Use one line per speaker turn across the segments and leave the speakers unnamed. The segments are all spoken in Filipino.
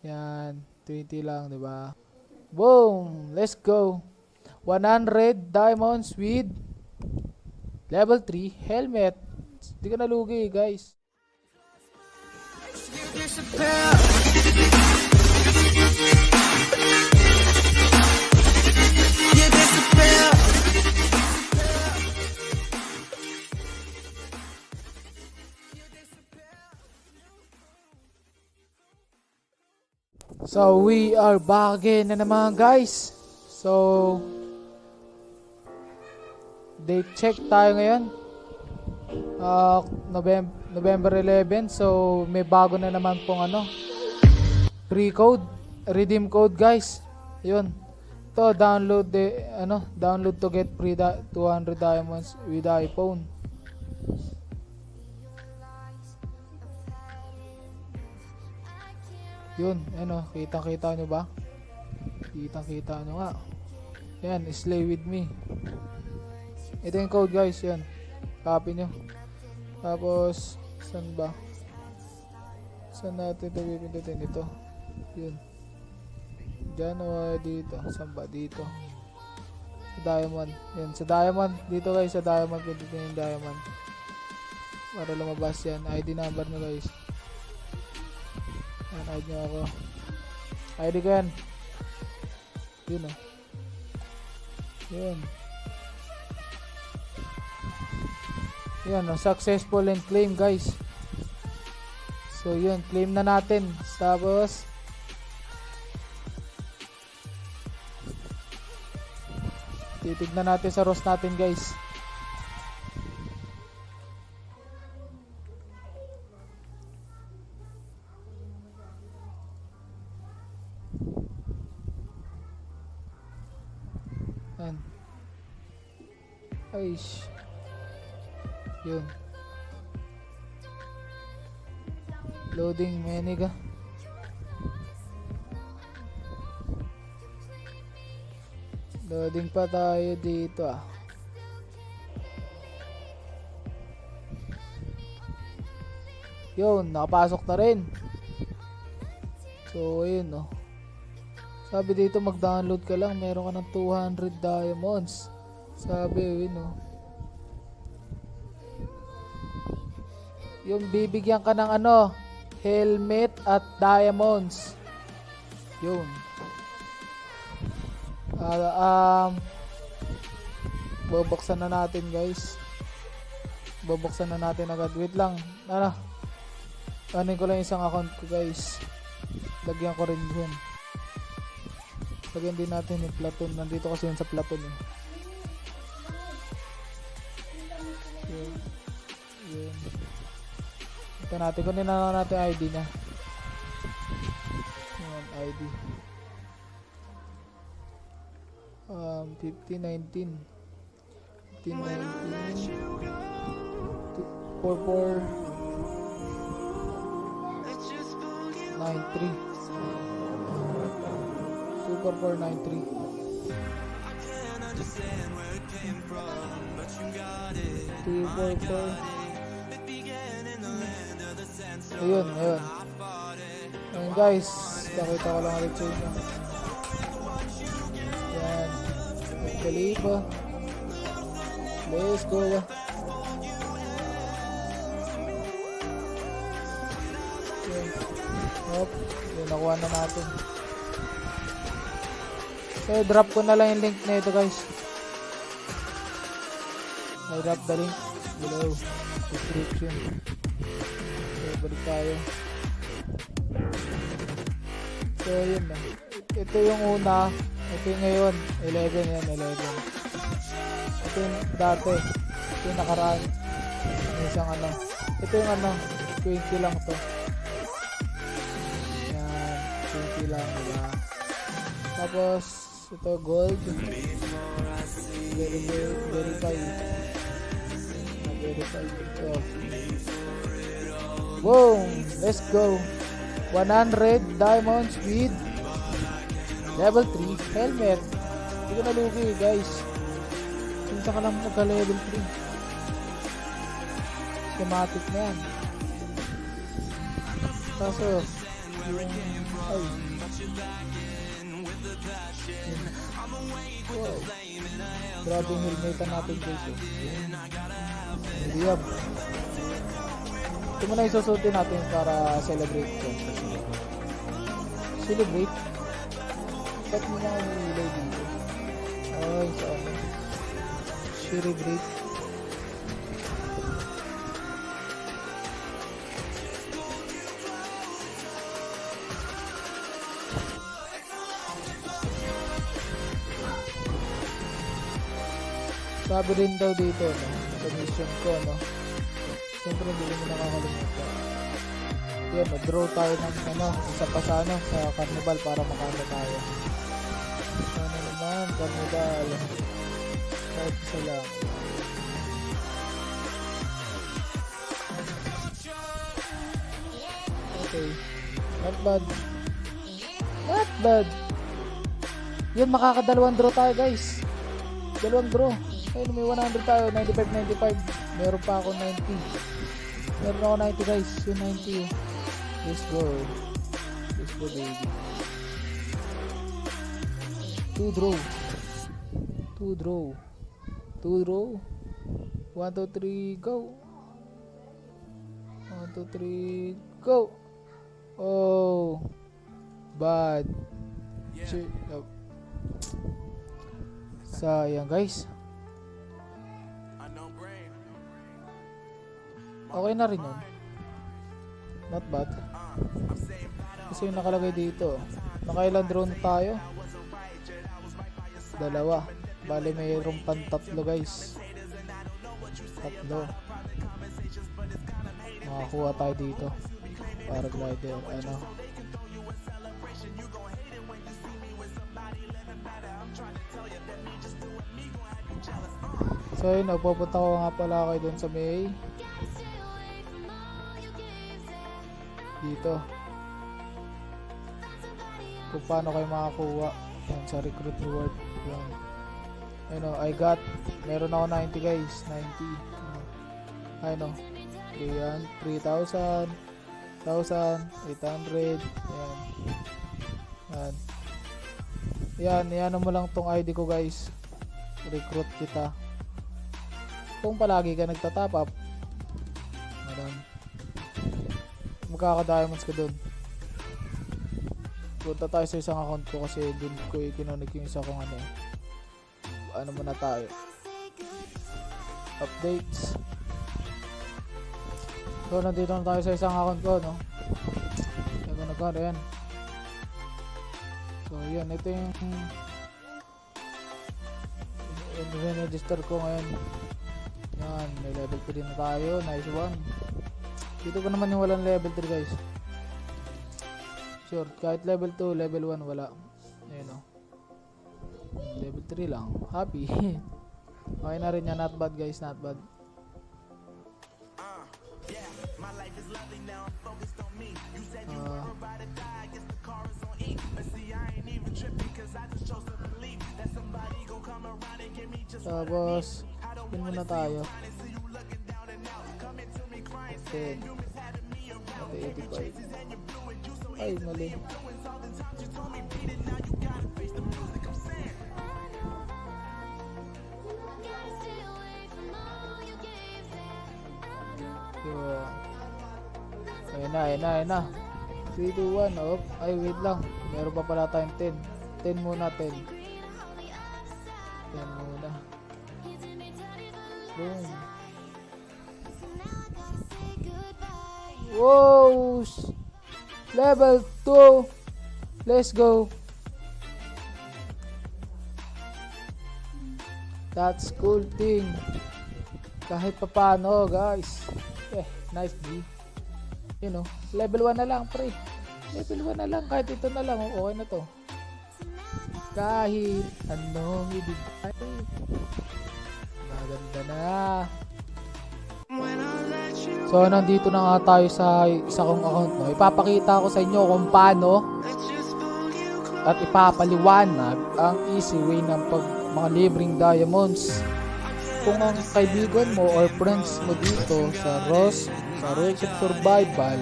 Yan, 20 lang, di ba? Boom! Let's go! 100 diamonds with level 3 helmet. Hindi ka nalugi, guys. So, we are back again na naman, guys. So, date check tayo ngayon. November 11. So, may bago na naman pong free code, redeem code, guys. Yun. To download download to get free 200 diamonds with iPhone. Yun, kitang-kita nyo ba? Kitang-kita nyo nga. Yan, slay with me. Ito yung code, guys, yan. Copy nyo. Tapos, saan ba? Saan natin ito pipindutin? Ito. Yun. Diyan o dito. Saan ba? Dito. Sa diamond. Yan, sa diamond. Dito, guys, sa diamond. Pindutin yung diamond. Para lumabas yan. ID number nyo, guys. Yan, ID nyo ako. ID ko yan. Yun o. Yun. Yan o. Successful and claim, guys. So, yun. Claim na natin. Tapos, titignan natin sa roast natin, guys. Yan. Aish. Yun. Loading meniga. Loading pa tayo dito Yun, nakapasok na rin. So, ayun Sabi dito mag-download ka lang, meron ka ng 200 diamonds. Sabi, yun Yung bibigyan ka ng helmet at diamonds. Yun. Bubuksan na natin, guys. Bubuksan na natin agad. Wait lang. Anin ko lang isang account ko, guys. Lagyan ko rin yun. Lagyan din natin yung platoon. Nandito kasi yun sa platoon Yun. Ito natin. Kunin na natin ID na. Yun, ID. 1519 4493 Ayun. Ayun, guys. Nakita ko lang ulit sa inyo. Yan. Kalipa. Let's go. Yan. Hop. Yan, nakuha na natin. So, drop ko na lang yung link na ito, guys. I drop the link below description. So, balik tayo. So, yun na. Ito yung una. Ito yung ngayon. 11 yan, 11. Ito yung dati. Ito yung nakaraan. Yung isang Ito yung 20 lang to. Yan. 20 lang, diba? Tapos, ito gold. Verify. Ito. Boom! Let's go! 100 diamonds with level 3 helmet. Hindi ko nalugi, guys. Pinta ka lang magka level 3. Schematic na yan. Kaso, Ay. Wow. Grabe yung helmetan natin guys. Medium. Ito muna yung susutin natin para celebrate ko. Celebrate? Ba't mo na nililay dito? Ay, saan? Celebrate. Sabi rin daw dito, no? Sa mission ko, no? Siyempre, hindi mo nakakalimutan. Yan, draw tayo ng, isa pa sa, sa carnival para makano tayo. Sana naman, carnival. Kahit isa lang. Okay. Not bad. Not bad. Yun, makakadalawang draw tayo, guys. Dalawang draw. Ayun, may 100 tayo. 95. Meron pa ako 90. Meron ako 90 guys. Yung 90. Let's go. Let's go baby. 2 draw. 2 draw. 2 draw. 1, 2, 3, go. 1, 2, 3, go. Oh. Bad. Oh. Sayang guys. Okay na rin yun. Not bad. Kasi yung nakalagay dito, nakailan drone tayo? 2. Bale mayroong pang 3 guys. 3. Makakuha tayo dito. Paraglider. Ano? So yun, pupunta ko nga pala kayo dun sa may dito kung paano kayo makakuha yan sa recruit reward. Yan. Ayun, I got, meron ako 90 guys, 90. Ayun, yan, 3,000 1,800. Yan mo lang tong ID ko guys, recruit kita. Kung palagi ka nagtatap up, magkaka-diamonds ka dun. Punta tayo sa isang account ko kasi dun ko i-connect yung isa kong ano muna tayo, updates. So nandito na tayo sa isang account ko, no? Yan. So yan, ito yung register ko ngayon. Yan, may level 3 na tayo. Nice one. Dito ko naman yung walang level 3 guys. Sure, kahit level 2, level 1 wala. Ayun o. Level 3 lang. Happy. Okay na rin yan. Not bad guys, not bad. Tapos spin muna tayo. 10 85. Ay mali. Ayun na 3, 2, 1. Oh, ay wait lang, meron pa pala tayong 10 muna. 10 muna. Boom. Wow, level 2. Let's go. That's cool thing. Kahit papaano guys. Nice G. You know, level 1 na lang pre. Level 1 na lang, kahit ito na lang, okay na to. Kahit anong ibigay, maganda na. So nandito na nga tayo sa isa kong account, no? Ipapakita ko sa inyo kung paano at ipapaliwanag ang easy way ng mga libreng diamonds. Kung ang kaibigan mo or friends mo dito sa Rules of Survival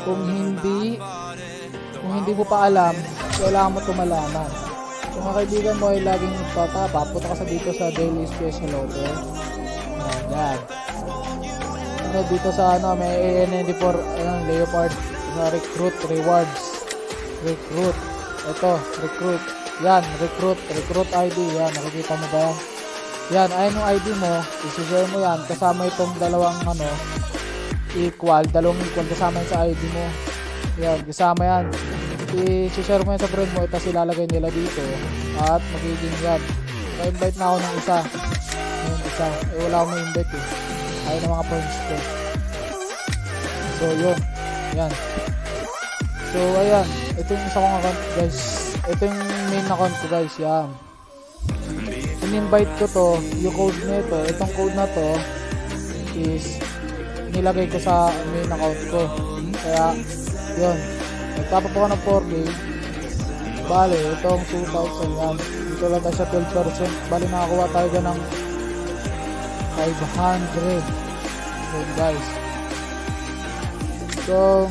kung hindi mo pa alam, kailangan mo ito malaman. Kung mga kaibigan mo ay laging nagtatapa, punta ka sa dito sa daily special order. Ayan. Ano dito sa ano, may AN94 Leopard na recruit rewards. Recruit. Ito, recruit. Yan, recruit ID. Yan, nakikita mo ba yan? Yan, ayun yung ID mo. I-share mo yan. Kasama itong dalawang equal kasama yan sa ID mo. Yan, kasama yan. I-share mo yan sa friend mo. Tapos ilalagay nila dito. At magiging yan. Na-invite na ako ng isa. Yung isa. Wala akong ma-invite eh. Ayun ang mga friends ko. So, yun. Yan. So, ayan. Ito yung isa kong account, guys. Ito yung main account ko, guys. Yan. In-invite ko to. Yung code nito. Itong code na to is nilagay ko sa main account ko. Kaya, yun. Nagtapap ako ng 4K. Bale, itong 2,000 yan. Dito lang tayo sa 12%. Bale, nakakuha tayo dyan ng 500. Yun, guys. So,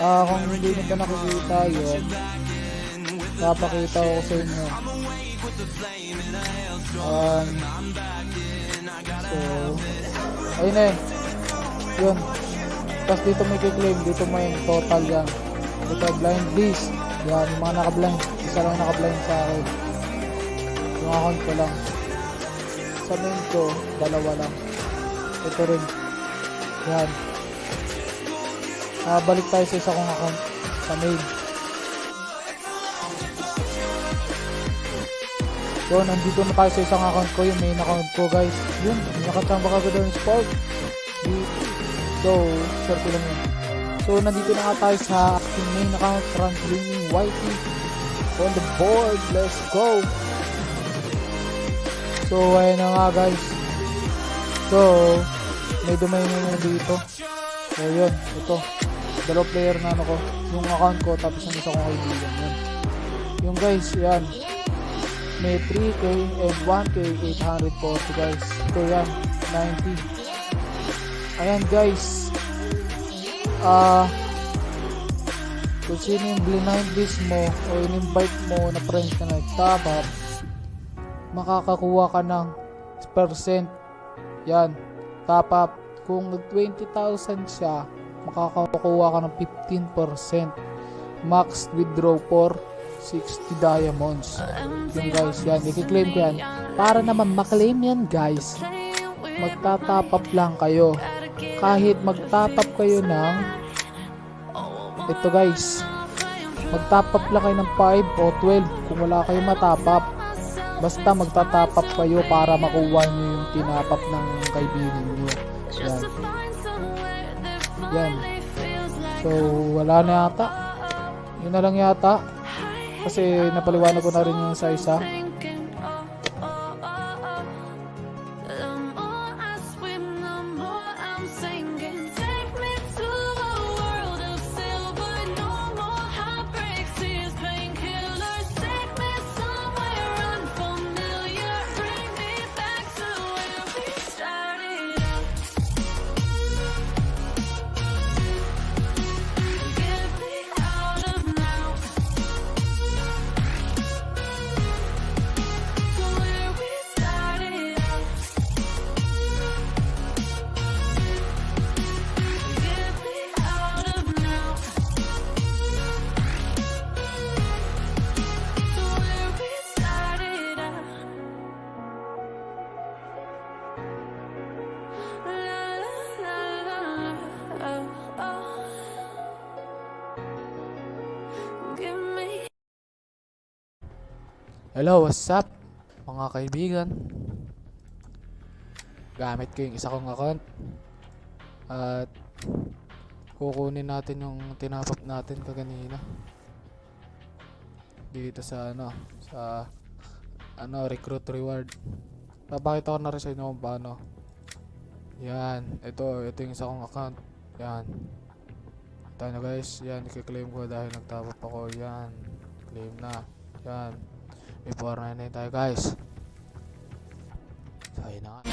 kung hindi nyo ba nakikita yun, napakita ko sa inyo. So, ayun eh. Yun. Tapos dito may kiklaim. Dito may total yan. Dito blind list. Yan, yung mga naka-blind. Isa lang naka-blind sa akin. Yung account ko lang. Sa main ko, dalawa lang. Ito rin. Yan. Balik tayo sa isa kong account sa main. So, nandito na tayo sa isang account ko, yung main account ko, guys. Yun, nakatamba ka doon sport. So, share ko lang yun. So, nandito na nga tayo sa aking main account, Transgaming YT. On the board, let's go! So, ayan na nga, guys. So, may domain na dito. So, yun, ito. Dalawang player na ko, yung account ko, tapos yung isa kong kaibigan. Yun. Yung guys, yan. May 3K and 1K 840 guys. Ito yan, 90. Ayan guys. Kung sino yung blind list mo o in-invite mo na friends na nag-top up, makakakuha ka ng percent. Yan, top up. Kung nag 20,000 siya, makakakuha ka ng 15%. Max withdraw for 60 diamonds. Yung guys, yan, i-claim ko yan. Para naman maklaim yan guys, magtatap up lang kayo. Kahit magtatap kayo ng ito guys, magtap up lang kayo ng 5 o 12 kung wala kayo matap up. Basta magtatap up kayo para makuha nyo yung tinap up ng kaibigan nyo. Yan. Yan. So, wala na yata. Yun na lang yata. Kasi napaliwanag ko na rin yung sa isa. Hello, what's up mga kaibigan? Gamit ko yung isa kong account at kukunin natin yung tinapap natin kaganina dito sa recruit reward. Papakita ko na rin sa inyo kung paano. Yan, ito yung isa kong account. Yan, ito na guys. Yan, i-claim ko dahil nagtapap ako. Yan, claim na. Yan, before na tayo guys. So, ayun na nga.